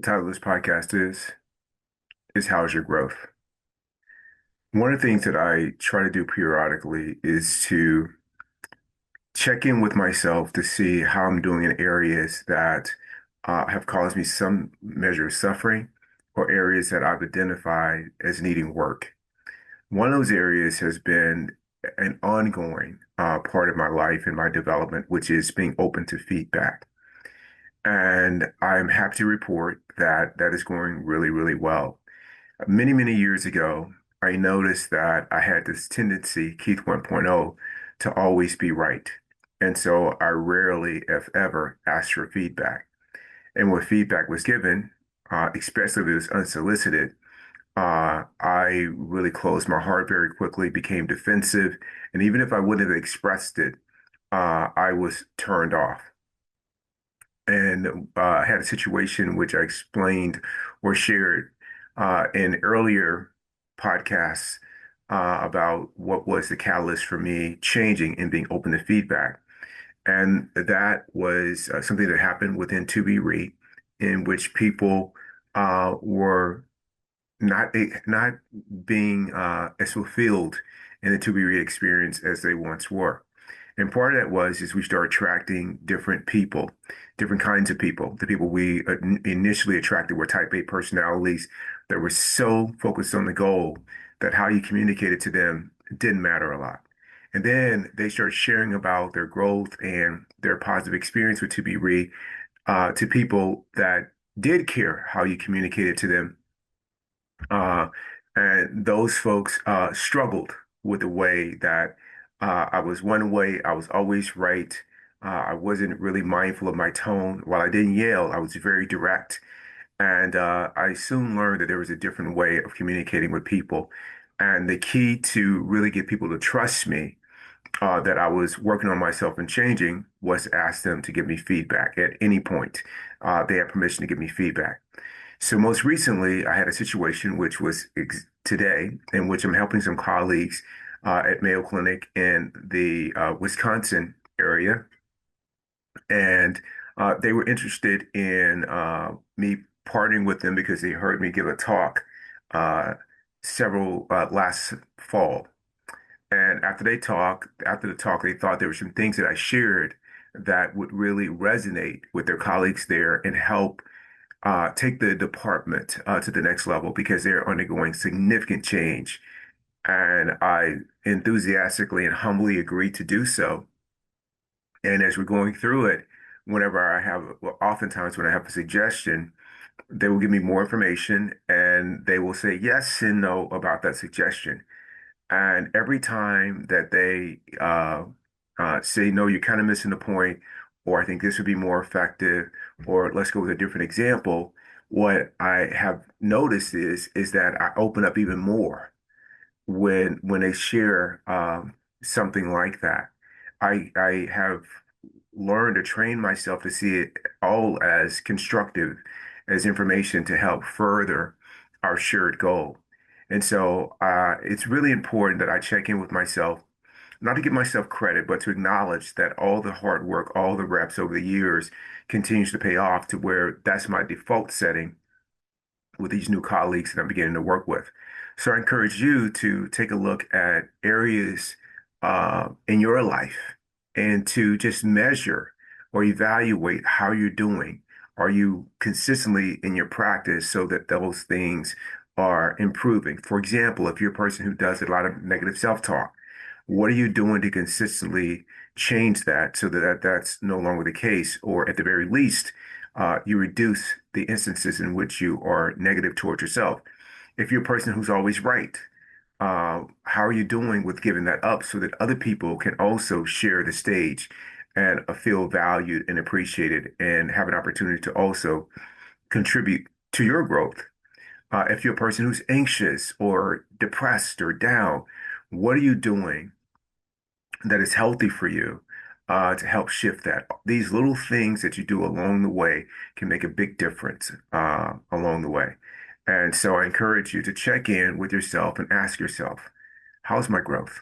The title of this podcast is How's Your Growth? One of the things that I try to do periodically is to check in with myself to see how I'm doing in areas that have caused me some measure of suffering or areas that I've identified as needing work. One of those areas has been an ongoing part of my life and my development, which is being open to feedback. And I'm happy to report that that is going really, really well. Many, many years ago, I noticed that I had this tendency, Keith 1.0, to always be right. And so I rarely, if ever, asked for feedback. And when feedback was given, especially if it was unsolicited, I really closed my heart very quickly, became defensive. And even if I wouldn't have expressed it, I was turned off. And I had a situation which I explained or shared in earlier podcasts about what was the catalyst for me changing and being open to feedback. And that was something that happened within ToBeRe, in which people were not being as fulfilled in the ToBeRe experience as they once were. And part of that was is we started attracting different people, different kinds of people. The people we initially attracted were type A personalities that were so focused on the goal that how you communicated to them didn't matter a lot. And then they started sharing about their growth and their positive experience with 2B to people that did care how you communicated to them. Uh, and those folks struggled with the way that I was one way, I was always right. I wasn't really mindful of my tone. While I didn't yell, I was very direct. And I soon learned that there was a different way of communicating with people. And the key to really get people to trust me, that I was working on myself and changing, was to ask them to give me feedback at any point. They had permission to give me feedback. So most recently, I had a situation which was ex today, in which I'm helping some colleagues at Mayo Clinic in the Wisconsin area, and they were interested in me partnering with them because they heard me give a talk uh, several last fall. And after the talk, they thought there were some things that I shared that would really resonate with their colleagues there and help take the department to the next level because they're undergoing significant change. And I enthusiastically and humbly agreed to do so. And as we're going through it, well, oftentimes when I have a suggestion, they will give me more information and they will say yes and no about that suggestion. And every time that they say, no, you're kind of missing the point, or I think this would be more effective, or let's go with a different example, what I have noticed is that I open up even more when they share something like that. I have learned to train myself to see it all as constructive, as information to help further our shared goal. And so it's really important that I check in with myself, not to give myself credit, but to acknowledge that all the hard work, all the reps over the years continues to pay off to where that's my default setting with these new colleagues that I'm beginning to work with. So I encourage you to take a look at areas in your life and to just measure or evaluate how you're doing. Are you consistently in your practice so that those things are improving? For example, if you're a person who does a lot of negative self-talk, what are you doing to consistently change that so that that's no longer the case? Or at the very least, you reduce the instances in which you are negative towards yourself. If you're a person who's always right, how are you doing with giving that up so that other people can also share the stage and feel valued and appreciated and have an opportunity to also contribute to your growth? If you're a person who's anxious or depressed or down, what are you doing that is healthy for you to help shift that? These little things that you do along the way can make a big difference along the way. And so I encourage you to check in with yourself and ask yourself, how's my growth?